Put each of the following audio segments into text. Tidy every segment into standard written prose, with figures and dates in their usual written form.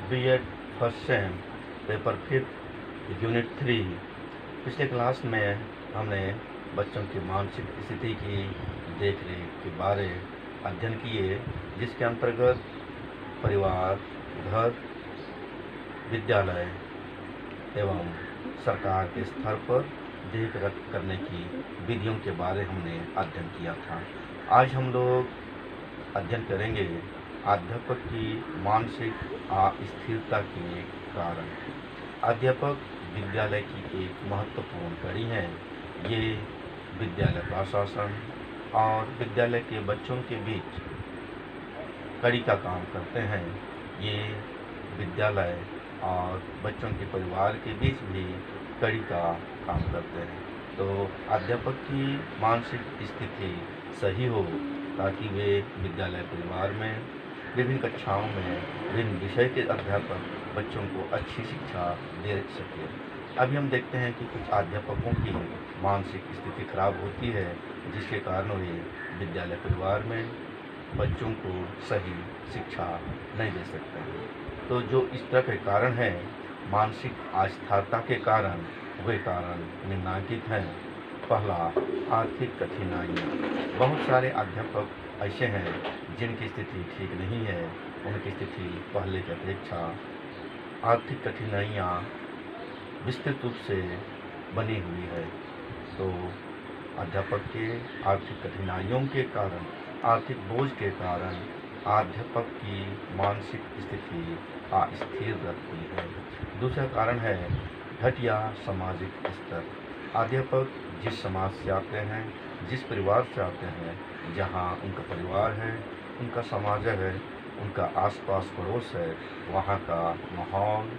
BEd first sem paper 5 unit 3। पिछले class में हमने बच्चों की मानसिक स्थिति की देख रेख के बारे अध्ययन किए, जिसके अंतर्गत परिवार, घर, विद्यालय एवं सरकार के स्तर पर देख रेख करने की विधियों के बारे हमने अध्ययन किया था। आज हम लोग अध्ययन करेंगे अध्यापक की मानसिक अस्थिरता के कारण। अध्यापक विद्यालय की एक महत्वपूर्ण कड़ी है। ये विद्यालय प्रशासन और विद्यालय के बच्चों के बीच कड़ी का काम करते हैं। ये विद्यालय और बच्चों के परिवार के बीच भी कड़ी का काम करते हैं। तो अध्यापक की मानसिक स्थिति सही हो ताकि वे विद्यालय परिवार में विभिन्न कक्षाओं में विभिन्न विषय के अध्यापक बच्चों को अच्छी शिक्षा दे सके। अभी हम देखते हैं कि कुछ अध्यापकों की मानसिक स्थिति खराब होती है, जिसके कारण वे विद्यालय परिवार में बच्चों को सही शिक्षा नहीं दे सकते हैं। तो जो इस तरह के कारण हैं, मानसिक अस्थिरता के कारण, वे कारण निम्नलिखित हैं। पहला, आर्थिक कठिनाइयाँ। बहुत सारे अध्यापक ऐसे हैं जिनकी स्थिति ठीक नहीं है। उनकी स्थिति पहले की अपेक्षा आर्थिक कठिनाइयाँ विस्तृत रूप से बनी हुई है। तो अध्यापक के आर्थिक कठिनाइयों के कारण, आर्थिक बोझ के कारण अध्यापक की मानसिक स्थिति अस्थिर रहती है। दूसरा कारण है घटिया सामाजिक स्तर। अध्यापक जिस समाज से आते हैं, जिस परिवार से आते हैं, जहाँ उनका परिवार है, उनका समाज है, उनका आसपास पड़ोस है, वहाँ का माहौल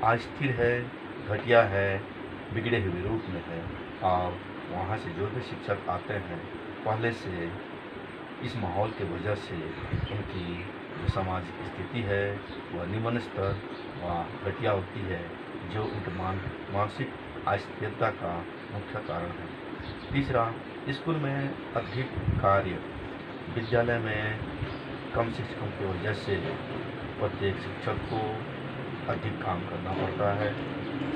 अस्थिर है, घटिया है, बिगड़े हुए रूप में है। और वहाँ से जो भी शिक्षक आते हैं, पहले से इस माहौल के वजह से उनकी जो सामाजिक स्थिति है वह निम्न स्तर व घटिया होती है, जो उनके मानसिक अस्थिरता का मुख्य कारण है। तीसरा, स्कूल में अधिक कार्य। विद्यालय में कम शिक्षकों की वजह से प्रत्येक शिक्षक को अधिक काम करना पड़ता है।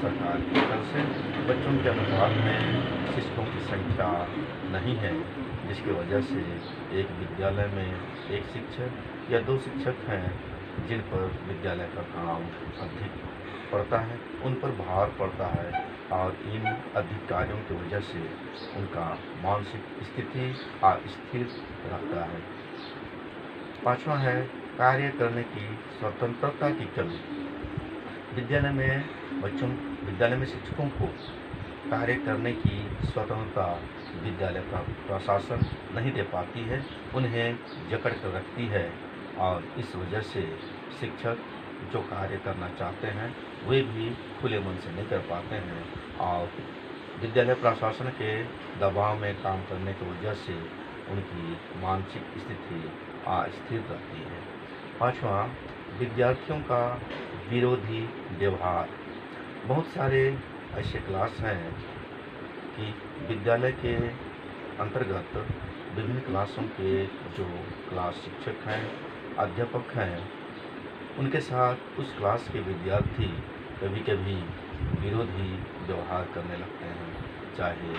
सरकार की तरफ से बच्चों के अनुपात में शिक्षकों की संख्या नहीं है, जिसकी वजह से एक विद्यालय में एक शिक्षक या 2 शिक्षक हैं जिन पर विद्यालय का काम अधिक पड़ता है, उन पर भार पड़ता है और इन अधिक कार्यों की वजह से उनका मानसिक स्थिति अस्थिर रहता है। पांचवा है कार्य करने की स्वतंत्रता की कमी। विद्यालय में शिक्षकों को कार्य करने की स्वतंत्रता विद्यालय का प्रशासन नहीं दे पाती है, उन्हें जकड़ कर रखती है और इस वजह से शिक्षक जो कार्य करना चाहते हैं वे भी खुले मन से नहीं कर पाते हैं और विद्यालय प्रशासन के दबाव में काम करने की वजह से उनकी मानसिक स्थिति अस्थिर रहती है। पाँचवा, विद्यार्थियों का विरोधी व्यवहार। बहुत सारे ऐसे क्लास हैं कि विद्यालय के अंतर्गत विभिन्न क्लासों के जो क्लास शिक्षक हैं, अध्यापक हैं, उनके साथ उस क्लास के विद्यार्थी कभी कभी विरोधी व्यवहार करने लगते हैं, चाहे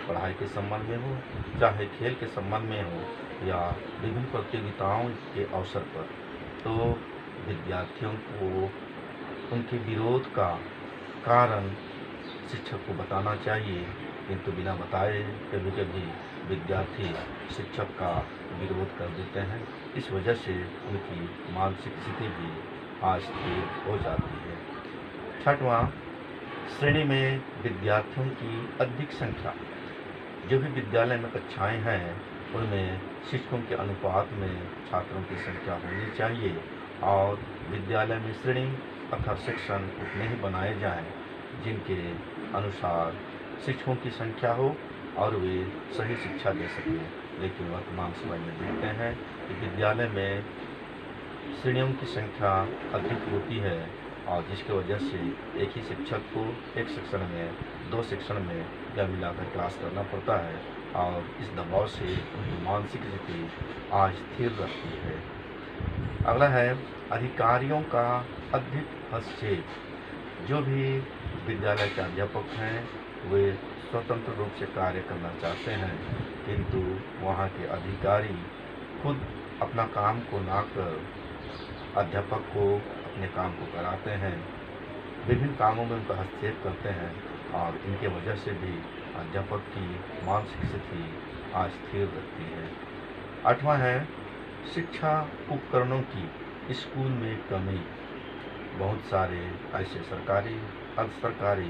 पढ़ाई के संबंध में हो, चाहे खेल के संबंध में हो या विभिन्न प्रतियोगिताओं के अवसर पर। तो विद्यार्थियों को उनके विरोध का कारण शिक्षक को बताना चाहिए, किंतु बिना बताए कभी कभी विद्यार्थी शिक्षक का विरोध कर देते हैं। इस वजह से उनकी मानसिक स्थिति भी अस्थिर हो जाती है। छठवां, श्रेणी में विद्यार्थियों की अधिक संख्या। जो भी विद्यालय में कक्षाएं हैं, उनमें शिक्षकों के अनुपात में छात्रों की संख्या होनी चाहिए और विद्यालय में श्रेणी अर्थात सेक्शन उतने ही बनाए जाएं जिनके अनुसार शिक्षकों की संख्या हो और वे सही शिक्षा दे सकें। लेकिन वर्तमान समय में देखते हैं कि विद्यालय में श्रेणियों की संख्या अधिक होती है और जिसकी वजह से एक ही शिक्षक को एक सेक्शन में, 2 सेक्शन में या मिलाकर क्लास करना पड़ता है और इस दबाव से उनकी मानसिक स्थिति अस्थिर रहती है। अगला है अधिकारियों का अधिक हस्तक्षेप। जो भी विद्यालय के अध्यापक हैं वे स्वतंत्र रूप से कार्य करना चाहते हैं, किंतु वहाँ के अधिकारी खुद अपना काम को ना कर अध्यापक को अपने काम को कराते हैं, विभिन्न कामों में उनका हस्तक्षेप करते हैं और इनके वजह से भी अध्यापक की मानसिक स्थिति अस्थिर रहती है। 8वां है शिक्षा उपकरणों की स्कूल में कमी। बहुत सारे ऐसे सरकारी, अर्ध सरकारी,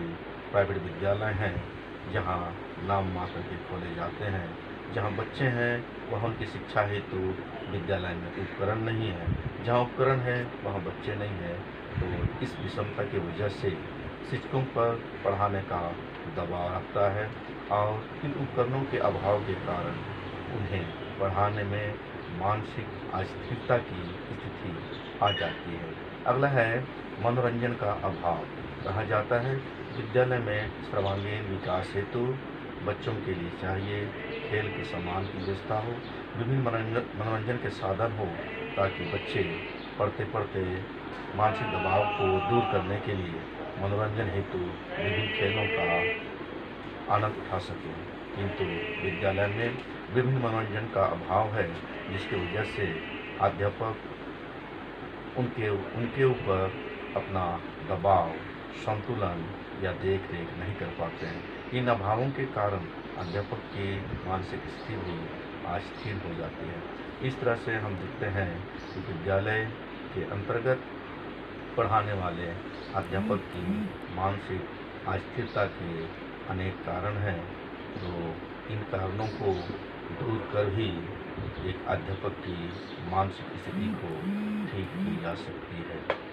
प्राइवेट विद्यालय हैं जहां नाम मात्र के खोले जाते हैं, जहां बच्चे हैं वहाँ उनकी शिक्षा हेतु विद्यालय में उपकरण नहीं है, जहां उपकरण है वहाँ बच्चे नहीं हैं। तो इस विषमता की वजह से शिक्षकों पर पढ़ाने का दबाव रहता है और इन उपकरणों के अभाव के कारण उन्हें पढ़ाने में मानसिक अस्थिरता की स्थिति आ जाती है। अगला है मनोरंजन का अभाव। कहा जाता है विद्यालय में सर्वांगीण विकास हेतु बच्चों के लिए चाहिए खेल के सामान की व्यवस्था हो, विभिन्न मनोरंजन के साधन हो, ताकि बच्चे पढ़ते पढ़ते मानसिक दबाव को दूर करने के लिए मनोरंजन हेतु विभिन्न खेलों का आनंद उठा सकें। किंतु विद्यालय में विभिन्न मनोरंजन का अभाव है, जिसकी वजह से अध्यापक उनके ऊपर अपना दबाव, संतुलन या देख रेख नहीं कर पाते हैं। इन अभावों के कारण अध्यापक की मानसिक स्थिति भी अस्थिर हो जाती है। इस तरह से हम देखते हैं कि विद्यालय के अंतर्गत पढ़ाने वाले अध्यापक की मानसिक अस्थिरता के अनेक कारण हैं, तो इन कारणों को दूर कर ही एक अध्यापक की मानसिक स्थिति को ठीक की जा सकती है।